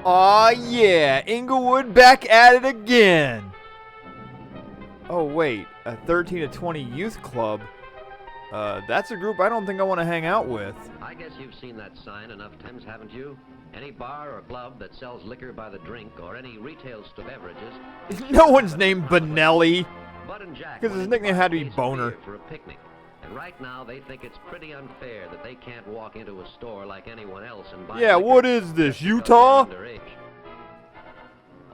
Aw, yeah, Inglewood back at it again. Oh, wait, a 13 to 20 youth club? That's a group I don't think I want to hang out with. I guess you've seen that sign enough times, haven't you? Any bar or club that sells liquor by the drink or any retail store beverages. No one's named Benelli. Bud and Jack Because his nickname had to be Boner. for a picnic. And right now they think it's pretty unfair that they can't walk into a store like anyone else and buy Yeah, liquor what is this, just because Utah? they're underage.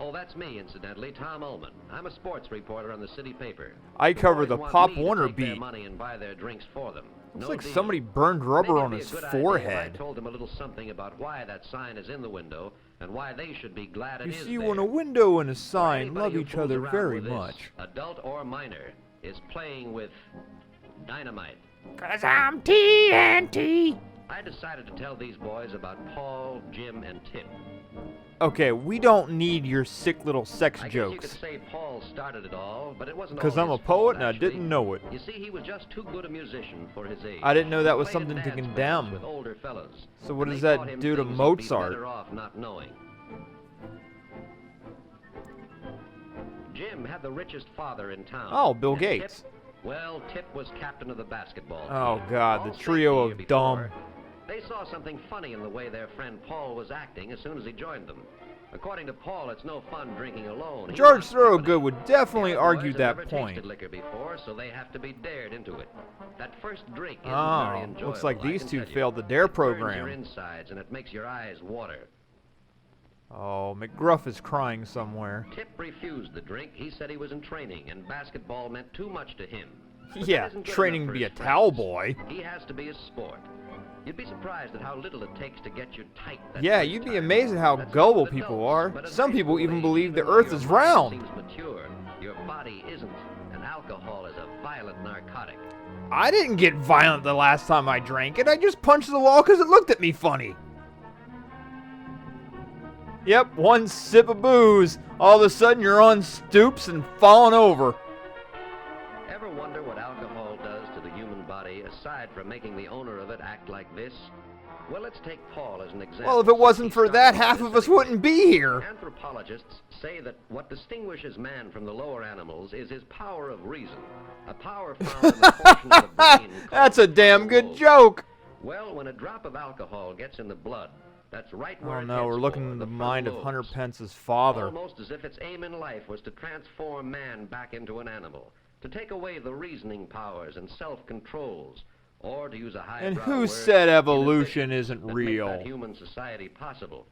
Oh, that's me, incidentally, Tom Ullman. I'm a sports reporter on the city paper. I cover the Boys want Pop me to Warner take their beat. money and buy their drinks for them. Looks No like deal. somebody burned rubber Maybe on it'd his be a good idea if forehead. I told them a little something about why that sign is in the window and why they should be glad You it is see, there. when a window and a For sign anybody love who each fools other around very with this, much. adult or minor, is playing with dynamite. 'Cause I'm TNT. I decided to tell these boys about Paul, Jim, and Tip. Okay, we don't need your sick little sex I guess you could jokes. say Paul started it all, but it wasn't all Because I'm a his poet fault, and I actually. didn't know it. You see, he was just too good a musician for his age. I didn't know that was Played something to dance condemn. bands with older fellas, So what and does they that taught him do to things he'd be Mozart? better off not knowing. Jim had the richest father in town. Oh, Bill and Gates. Tip, well, Tip was captain of the basketball team. Oh, God, the All trio safety of dumb. before, They saw something funny in the way their friend Paul was acting as soon as he joined them. According to Paul, it's no fun drinking alone. He George wants Thorogood company. would definitely The other argue boys have that never point. tasted liquor before, so they have to be dared into it. That first drink isn't very Oh, enjoyable. looks like I these can two tell you. failed the DARE It burns program. your insides and it makes your eyes water. Oh, McGruff is crying somewhere. Tip refused the drink. He said he was in training and basketball meant too much to him. But that Yeah, isn't good training enough to for be a his towel friends. boy. He has to be a sport. You'd be surprised at how little it takes to get you tight. That Yeah, first you'd be time. amazed at how That's gullible not with people adults, are. but at Some high people school even age, believe the even earth though is your mind round. seems mature, your body isn't, and alcohol is a violent narcotic. I didn't get violent the last time I drank it. I just punched the wall because it looked at me funny. Yep, one sip of booze. All of a sudden you're on stoops and falling over. Ever wonder what alcohol does to the human body aside from making the owner of it act like this? Well, let's take Paul as an example. Well, if it wasn't He for started that, all half this of us anyway. wouldn't be here. Anthropologists say that what distinguishes man from the lower animals is his power of reason, a power found in the portion of the brain called That's a damn the good lobe. joke. Well, when a drop of alcohol gets in the blood, that's right Oh where it no, hits we're looking for, in the front mind of lobes. Hunter Pence's father. Almost as if its aim in life was to transform man back into an animal, to take away the reasoning powers and self-controls, or to use a high And who said evolution isn't real? That human society possible.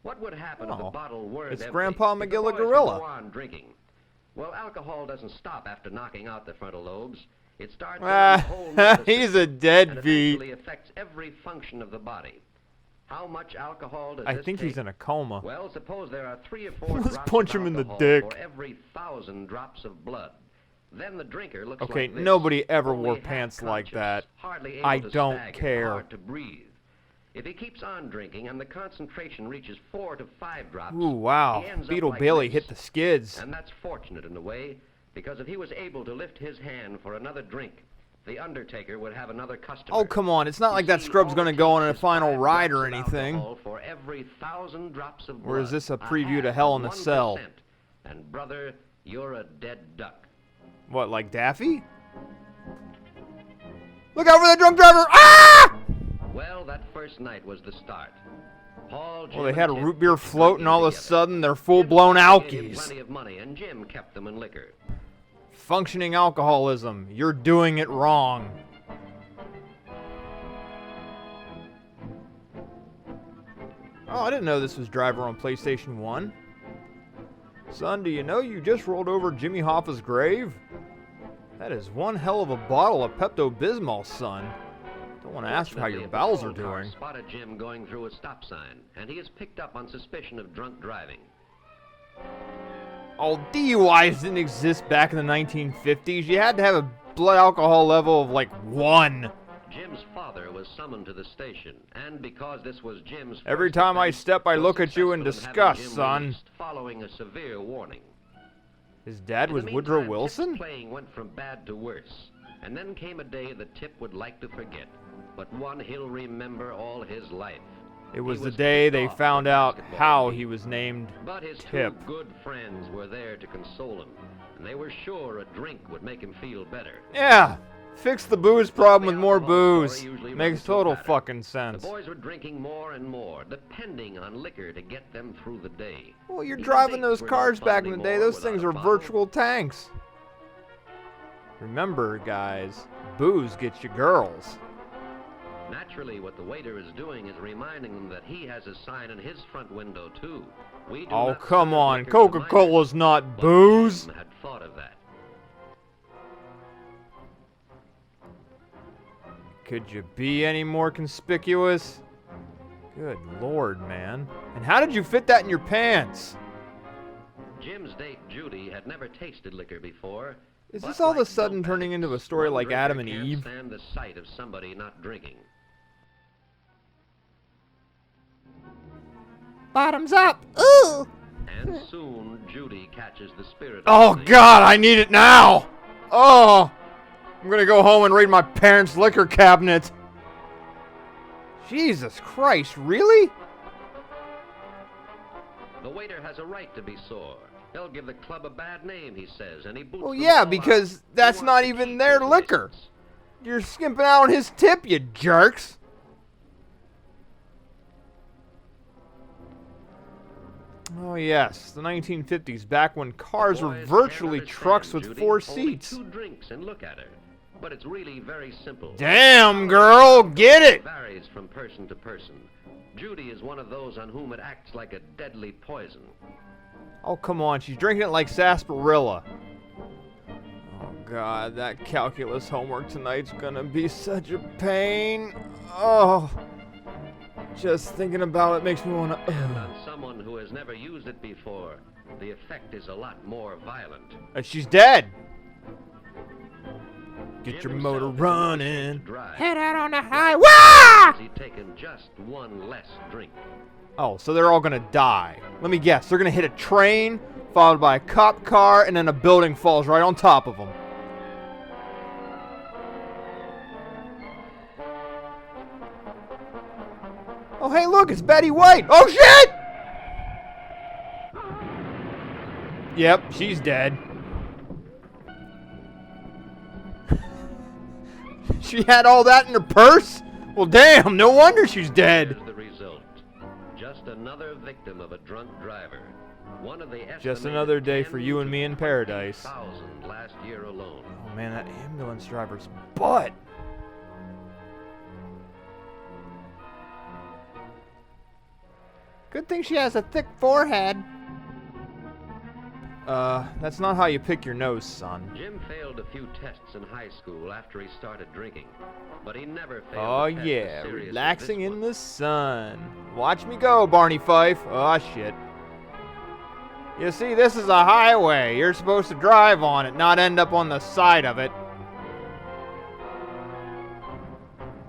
What would happen if the Oh, bottle were it's empty, Grandpa if the McGilla boys could Gorilla. go on drinking? Well, alcohol doesn't stop after knocking out the frontal lobes. It starts Ah, on the whole nervous he's a system, and deadbeat. eventually affects every function of the body. How much alcohol does I this think take? he's in a coma. Well, suppose there are 3 or 4 Let's drops punch of him in the alcohol dick. for every 1,000 drops of blood. Then the drinker looks Okay, like this, nobody ever only wore half pants like conscious, that. hardly able I to don't stagger, care. hard to breathe. If he keeps on drinking and the concentration reaches 4 to 5 drops, Ooh, wow. he ends up Beetle like Bailey this. hit the skids. And that's fortunate in a way, because if he was able to lift his hand for another drink, the Undertaker would have another customer. Oh, come on. It's not You like that see, scrub's all going to it go on takes a is final 5 ride or drops of anything. alcohol for every 1,000 drops of blood. Or is this a preview half to Hell of in a 1%. Cell? And brother, you're a dead duck. What, like Daffy? Look out for that drunk driver! Ah! Well, that first night was the start. Paul, Jim, Well, they had a and Tip root beer drank float, and all of a together. sudden, they're Jim full-blown gave him alkies. plenty of money, and Jim kept them in liquor. Functioning alcoholism. You're doing it wrong. Oh, I didn't know this was Driver on PlayStation 1. Son, do you know you just rolled over Jimmy Hoffa's grave? That is one hell of a bottle of Pepto-Bismol, son. Don't want to ask how your Fortunately, a bowels are patrol car doing. spotted Jim going through a stop sign, and he is picked up on suspicion of drunk driving. Oh, DUIs didn't exist back in the 1950s. You had to have a blood alcohol level of like 1. Jim's father was summoned to the station, and because this was Jim's Every first time I offense, step, I was look at you in successful having disgust, Jim son. released Following a severe warning. His dad In was the Woodrow meantime, Wilson? Tip's playing went from bad to worse, and then came a day that Tip would like to forget, but one he'll remember all his life. It was He the was day kicked they off found the out basketball how team. he was named But his Tip. two good friends were there to console him, and they were sure a drink would make him feel better. Yeah, fix the booze problem with more alcohol story booze. usually Makes runs total better. fucking The sense. boys were drinking more and more, depending on liquor to get them through the day. Well, you're Even driving dates those were no cars fun back in the day. anymore Those without things a were bottle. virtual tanks. Remember, guys, booze gets you girls. Naturally, what the waiter is doing is reminding them that he has a sign in his front window, too. We do Oh, not come serve on. liquor to minors. Coca-Cola's not But booze. Jim had thought of that. Could you be any more conspicuous? Good lord, man. And how did you fit that in your pants? Jim's date, Judy, had never tasted liquor before. Is but this all of a like sudden dope turning into a addicts, story one like drinker Adam and can't Eve? stand the sight of somebody not drinking. Bottoms up. Ooh. And soon, Judy catches the spirit Oh of the thing. god, I need it now! Oh! I'm gonna go home and raid my parents' liquor cabinet. Jesus Christ, really? The waiter has a right to be sore. They'll give the club a bad name, he says, and he boots Well, them yeah, all because out. He that's wants not to even keep their his liquor. license. You're skimping out on his tip, you jerks. Oh yes, the 1950s, back when cars were Boys virtually can't trucks understand with Judy. 4 Only seats. 2 drinks and look at her. But it's really very simple. Damn, girl, get it! Varies from person to person. Judy is one of those on whom it acts like a deadly poison. Oh, come on, she's drinking it like sarsaparilla. Oh god, that calculus homework tonight's gonna be such a pain. Oh, just thinking about it makes me wanna... And on someone who has never used it before, the effect is a lot more violent. She's dead! Get Jim your motor himself is running. to drive. Head out on the highway. Wah! Has he taken just one less drink? Oh, so they're all gonna die. Let me guess, they're gonna hit a train, followed by a cop car, and then a building falls right on top of them. Oh, hey, look, it's Betty White. Oh, shit! Yep, she's dead. She had all that in her purse? Well, damn, no wonder she's dead. Here's the result. Just another victim of a drunk driver. One of the Just another day for you and me in paradise. 10,000 last year alone. Oh, man, that ambulance driver's butt. Good thing she has a thick forehead. That's not how you pick your nose, son. Jim failed a few tests in high school after he started drinking, but he never failed Oh, a test as yeah, serious as relaxing this in one. the sun. Watch me go, Barney Fife. Oh, shit. You see, this is a highway. You're supposed to drive on it, not end up on the side of it.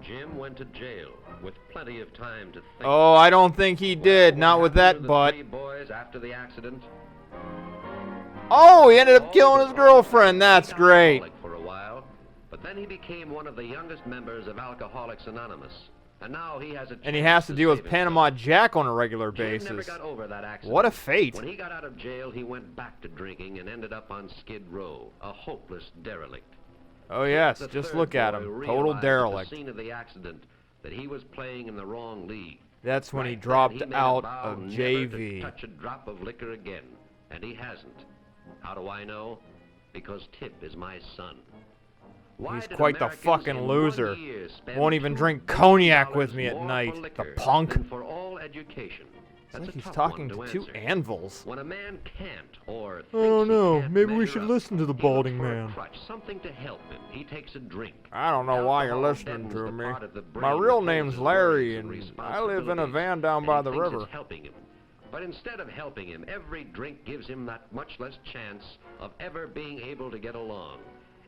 Jim went to jail with plenty of time to think. Oh, I don't think he did. Well, Not what with happened that to the butt. 3 boys after the accident? Oh, he ended up killing his girlfriend. That's He got great. alcoholic for a while, but then he became one of the youngest members of Alcoholics Anonymous, and now he has a And he chance has to deal with save Panama himself. Jack on a regular Jim never basis. got over that accident. What a fate. When he got out of jail, he went back to drinking and ended up on Skid Row, a hopeless derelict. Oh, yes. The Just third look at boy him. realized Total at derelict. the scene of the accident that he was playing in the wrong league. That's when he Right then, dropped he made a out vow of never JV. to touch a drop of liquor again, and he hasn't. How do I know? Because Tip is my son. Why He's did quite the Americans fucking in loser. 1 year spend Won't even $2 drink billion cognac with me at more night, for the liquor punk. than for all education? It's That's like a he's tough talking one to to two answer. anvils. When a man can't or thinks I don't he know. can't Maybe we measure should up, listen to the he looks balding for a man. crutch, something to help him. He takes a drink. I don't know why you're Alcohol listening deadens to the me. part of the My brain real that name's holds his Larry, worries and I live in a responsibilities, van down and by he the thinks river. it's helping him. But instead of helping him, every drink gives him that much less chance of ever being able to get along.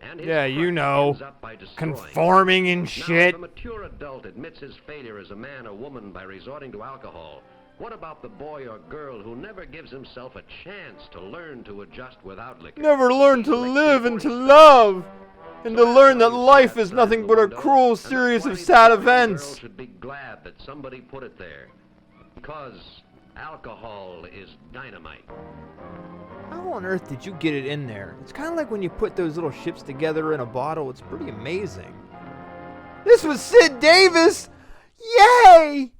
And his Yeah, you crutch know. ends up by destroying him. Conforming and Now, shit. if a mature adult admits his failure as a man or woman by resorting to alcohol, what about the boy or girl who never gives himself a chance to learn to adjust without liquor? Never learned to He's licked live and before to he love. And to So learn that's that why you life see is that nothing sign but on a the cruel window, and series that's of why sad the boy and girl events. should be glad that somebody put it there. Because alcohol is dynamite. How on earth did you get it in there? It's kind of like when you put those little ships together in a bottle. It's pretty amazing. This was Sid Davis! Yay!